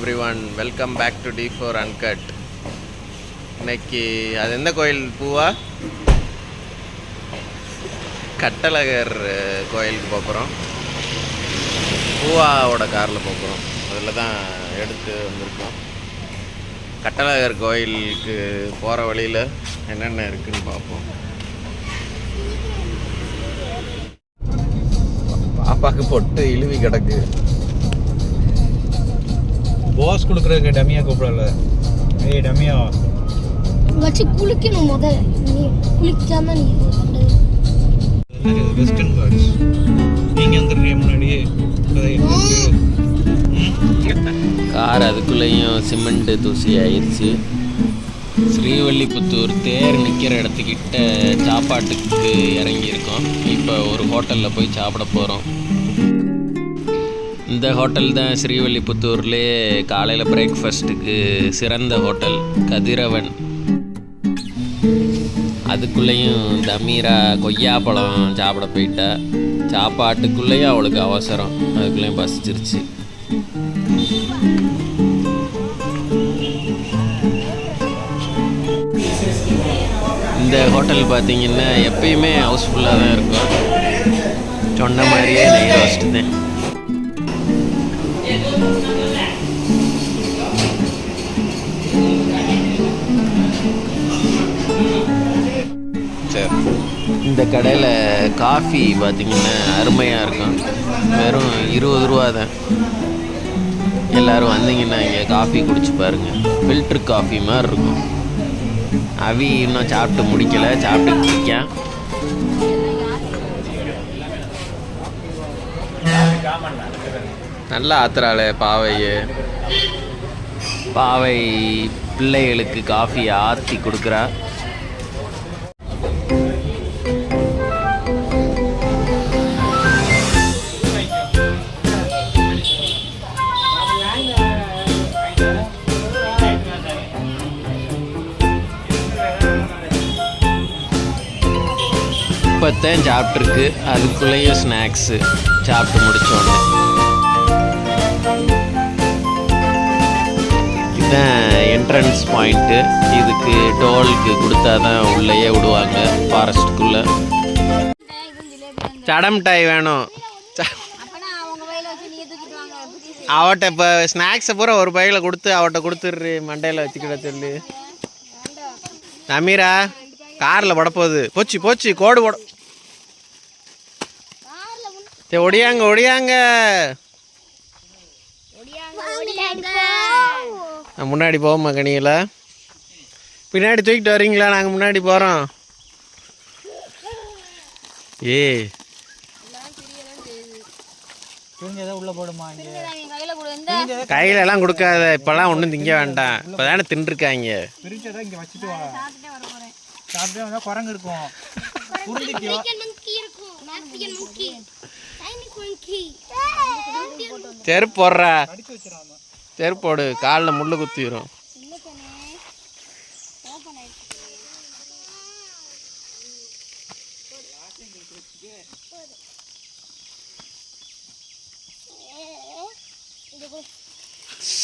Everyone, welcome back to D4 uncut. இன்னைக்கு அது எந்த கோயில் பூவா? கட்டழகர் கோயிலுக்கு போகிறோம். பூவாவோட காரில் போகிறோம். அதில் தான் எடுத்து வந்திருக்கோம். கட்டழகர் கோயிலுக்கு போகிற வழியில் என்னென்ன இருக்குதுன்னு பார்ப்போம். பாப்பாவுக்கு பொட்டு இழுவி கிடக்கு. பாஸ் கொடுக்குறதுக்கு டமியா கூப்பிடல. ஏய் டமியா வச்சு குளிக்கணும். முதல்ல நீ குளிக்காம நீ வெஸ்டர்ன் கார்ட்ஸ் நீங்க வந்துருக்கீங்க முன்னாடியே. கார் அதுக்குள்ளேயும் சிமெண்ட் தூசி ஆயிடுச்சு. ஸ்ரீவல்லிபுத்தூர் தேர் நிற்கிற இடத்துக்கிட்ட சாப்பாட்டுக்கு இறங்கியிருக்கோம். இப்போ ஒரு ஹோட்டலில் போய் சாப்பிட போகிறோம். இந்த ஹோட்டல் தான் ஸ்ரீவல்லிபுத்தூர்லேயே காலையில் பிரேக்ஃபாஸ்ட்டுக்கு சிறந்த ஹோட்டல், கதிரவன். அதுக்குள்ளேயும் தமீரா கொய்யாப்பழம் சாப்பிட போயிட்டா. சாப்பாட்டுக்குள்ளேயும் அவளுக்கு அவசரம், அதுக்குள்ளேயும் பசிச்சிருச்சு. இந்த ஹோட்டல் பார்த்திங்கன்னா எப்பயுமே ஹவுஸ்ஃபுல்லாக தான் இருக்கும். சொன்ன மாதிரியே நெய் ரோஸ்ட் தான். சரி, இந்த கடையில் காஃபி பார்த்திங்கன்னா அருமையாக இருக்கும். வெறும் 20 ரூபா தான். எல்லோரும் வந்தீங்கன்னா இங்கே காஃபி குடிச்சு பாருங்கள். ஃபில்ட்ரு காஃபி மாதிரி இருக்கும். அவி இன்னும் சாப்பிட்டு முடிக்கலை, சாப்பிட்டு இருக்கேன். நல்லா ஆத்துறாளே பாவையே. பாவை பிள்ளைகளுக்கு காஃபியை ஆற்றி கொடுக்குறா. இப்போத்தான் சாப்பிட்ருக்கு. அதுக்குள்ளேயும் ஸ்நாக்ஸு சாப்பிட்டு முடித்தோடனே. இதுதான் என்ட்ரன்ஸ் பாயிண்ட்டு. இதுக்கு டோலுக்கு கொடுத்தா தான் உள்ளேயே விடுவாங்க ஃபாரஸ்ட்டுக்குள்ளே. சடமிட்டாய் வேணும். அவட்ட இப்போ ஸ்நாக்ஸை பூரா ஒரு பையில் கொடுத்து அவட்ட கொடுத்துட்ரு. மண்டையில் வச்சுக்கிட சொல்லி. நமீரா காரில் படப்போகுது. போச்சு போச்சு, கோடு போட. ஒடியாங்க ஒடியாங்க. முன்னாடி போவோம்மா கனியில். பின்னாடி தூக்கிட்டு வரீங்களா? நாங்கள் முன்னாடி போகிறோம். கையில எல்லாம் கொடுக்காத. இப்பெல்லாம் ஒன்றும் திங்க வேண்டாம். இப்போ தானே தின்றுருக்காங்க. குரங்கு இருக்கும். செருப்பு போடுறா. செருப்பு போடு, காலில் முள்ளு குத்திடும்.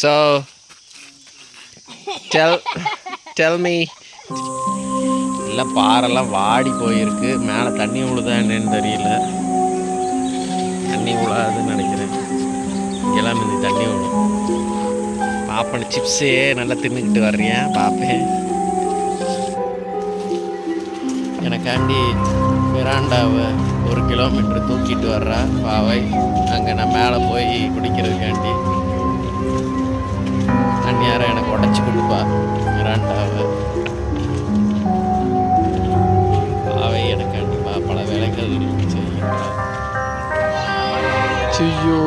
So tell me. இல்லை, பாறைல்லாம் வாடி போயிருக்கு. மேலே தண்ணி விழுதா என்னன்னு தெரியல. தண்ணி விழாதுன்னு நினைக்கிறேன். இங்கெல்லாம் இந்த தண்ணி விழும். பாப்பன் சிப்ஸே நல்லா தின்னுக்கிட்டு வர்றேன். பார்ப்பேன். எனக்காண்டி மிராண்டாவை 1 கிலோமீட்டர் தூக்கிட்டு வர்றா பாவை. அங்கே நான் மேலே போய் குடிக்கிறதுக்காண்டி தண்ணியாரம் எனக்கு உடச்சி கொடுப்பா மிராண்டாவை. பாவை எனக்காண்டி பல வேலைகள் செய்கின்றார். ஐயோ,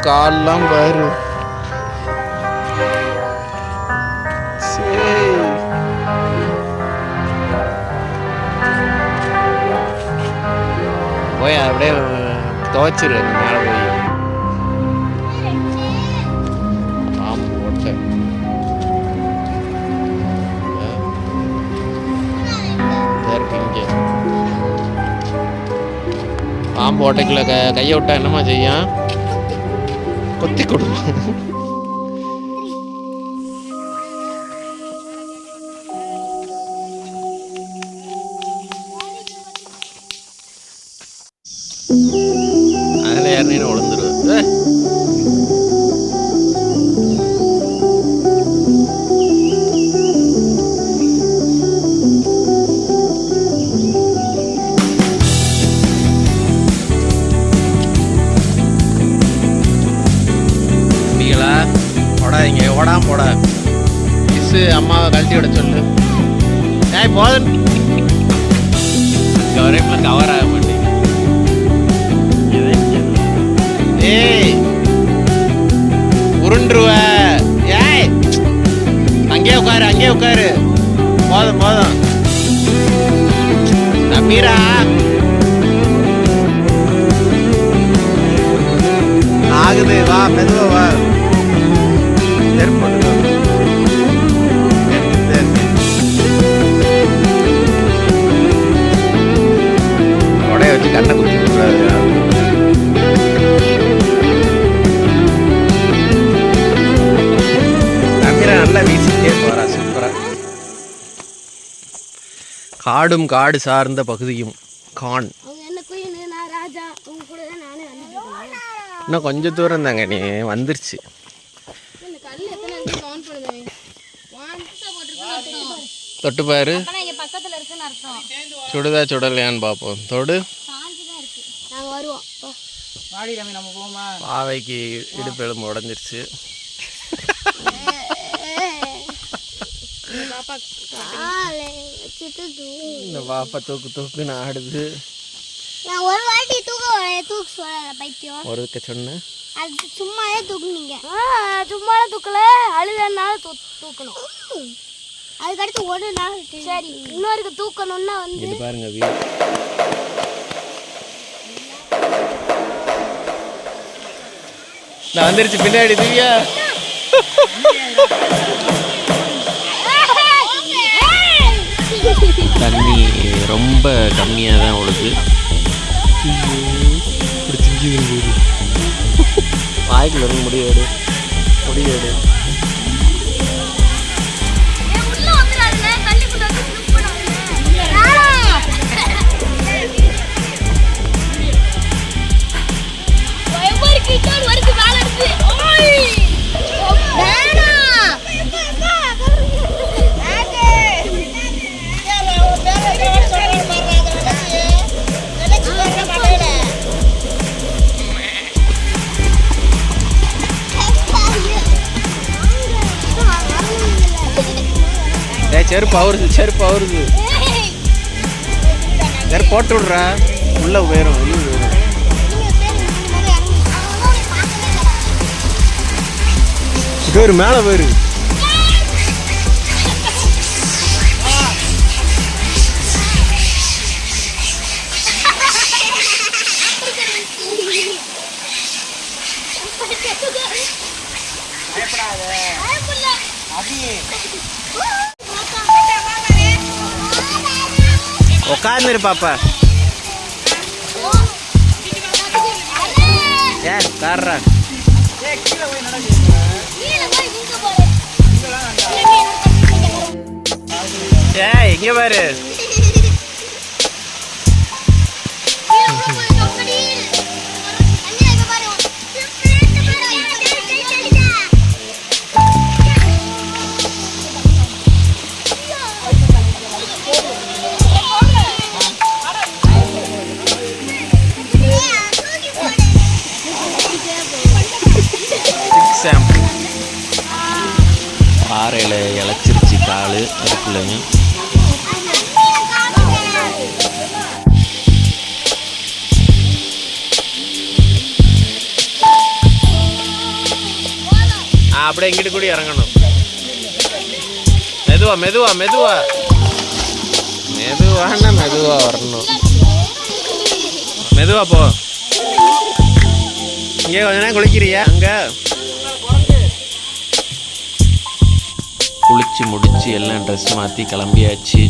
கால்லாம் பாரு. போய் அப்படியே துவைச்சிரு மேலே போய். பாம்பு ஓட்ட இங்கே. பாம்பு ஓட்டைக்குள்ள கையை விட்டா என்னம்மா செய்யும்? கொத்தி கொடுக்கும். இல்லைன்னு உழந்துருவேன். இங்கே ஓடாம போட மிஸ்ஸு அம்மாவை கழட்டி விட சொல்லு. ஏய் போதும், இங்கே வரைக்கும் கவர் ஆக மாட்டேங்குது. ஏய் உருண்டுருவ. ஏய் அங்கேயே உட்காரு. போதும் மீரா ஆகுது. வா மெதுவா வா. உடைய வச்சு கண்ணை குத்தி விடுறாரு. நம்பிரா நல்லா வீசிட்டே போறா. சூப்பரா. காடும் காடு சார்ந்த பகுதியும் கான். இன்னும் கொஞ்சம் தூரம் தாங்க, நீ வந்துருச்சு. தொட்டு பாரு, சுடுதா சுடலையான்னு பார்ப்போம். தொடு. பாவைக்கு இடுப்பு எலும்பு உடஞ்சிருச்சு. இந்த பாப்பா தூக்குன்னு ஆடுது. ஒரு சொன்ன சும்மாவே தூக்குனீங்க. சும்மாவே தூக்கல, அழுதனால தூக்கணும். அதுக்கடுத்து ஒரு நாள் சரி இன்னொருக்கு தூக்கணும்னா வந்து இது பாருங்க. நான் வந்துருச்சு பின்னாடி. திவ்யா தண்ணி ரொம்ப கம்மியாக தான் உழுது. வாய்க்குள்ள இருந்து முடியேடு. செருப்பு அவருது. செருப்பு போட்டு விடுறா. உள்ள உயரும், வெளியே உயரும். ஒரு மேலே போயிரு. உட்காந்துரு பாப்பா. ஏன் கார்றா. ஏய் இங்க பாரு. பாறையில் இழைச்சிருச்சு காலு அதுக்குள்ளங்க. அப்படியே இங்கிட்டு கூட இறங்கணும். மெதுவா வரணும். மெதுவா போ. இங்கே கொஞ்ச நேரம் குளிக்கிறியா? அங்க குளிச்சு முடிச்சு எல்லாம் ட்ரெஸ் மாற்றி கிளம்பியாச்சு.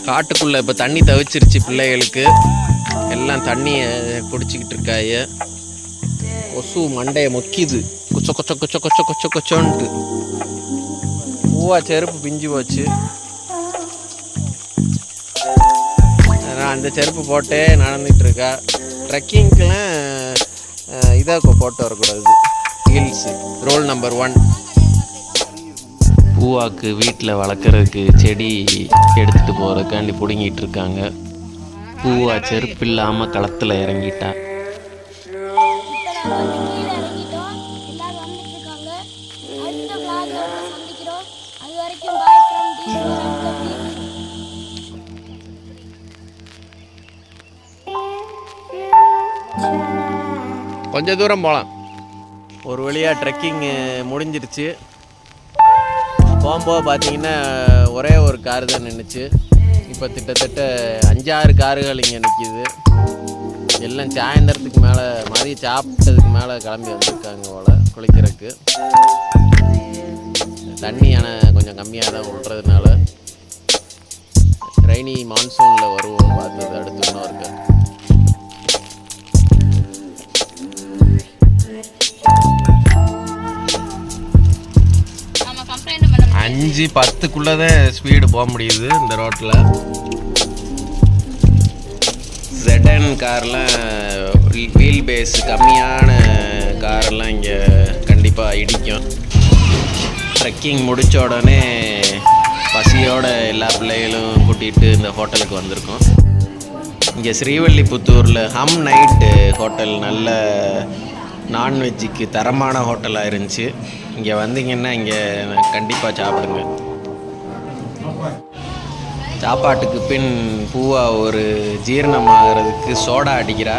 காட்டுக்குள்ளே இப்போ தண்ணி தவிச்சிருச்சு. பிள்ளைகளுக்கு எல்லாம் தண்ணியை குடிச்சிக்கிட்டு இருக்காய. கொசு மண்டையை மொக்கிது. கொச்சோன்ட்டு பூவா செருப்பு பிஞ்சு போச்சு. நான் அந்த செருப்பு போட்டே நடந்துட்டு இருக்கா. ட்ரெக்கிங்க்கெலாம் இதாக போட்டு வரக்கூடாது, ஹீல்ஸு. Roll number 1. பூவாக்கு வீட்டில் வளர்க்குறதுக்கு செடி எடுத்துகிட்டு போகிறதுக்காண்டி பிடுங்கிட்டு இருக்காங்க. பூவா செருப்பு இல்லாமல் களத்தில் இறங்கிட்டா. கொஞ்சம் தூரம் போகலாம். ஒரு வழியாக ட்ரெக்கிங் முடிஞ்சிருச்சு. போகும்போது பார்த்தீங்கன்னா ஒரே ஒரு காரு தான் நின்றுச்சு. இப்போ கிட்டத்தட்ட 5-6 காருகள் இங்கே நிற்கிது. எல்லாம் சாயந்தரத்துக்கு மேலே, மதியம் சாப்பிட்டதுக்கு மேலே கிளம்பி வந்திருக்காங்க போல் குளிக்கிறதுக்கு. தண்ணி ஆனால் கொஞ்சம் கம்மியாக தான் விட்றதுனால ரெய்னி மான்சூனில் வருவோம் பார்த்தது அடுத்து இன்னொருக்கு. 5-10 தான் ஸ்பீடு போக முடியுது இந்த ரோட்டில். ZN கார்லாம், வீல் பேஸ் கம்மியான காரெல்லாம் இங்கே கண்டிப்பாக இடிக்கும். ட்ரெக்கிங் முடித்த உடனே பசியோட எல்லா பிள்ளைகளும் கூட்டிகிட்டு இந்த ஹோட்டலுக்கு வந்திருக்கோம். இங்கே ஸ்ரீவில்லிபுத்தூரில் ஹம் நைட்டு ஹோட்டல் நல்ல நான்வெஜ்ஜுக்கு தரமான ஹோட்டலாக இருந்துச்சு. இங்கே வந்தீங்கன்னா இங்கே கண்டிப்பாக சாப்பிடுங்க. சாப்பாட்டுக்கு பின் பூவா ஒரு ஜீரணமாகிறதுக்கு சோடா அடிக்கிறா.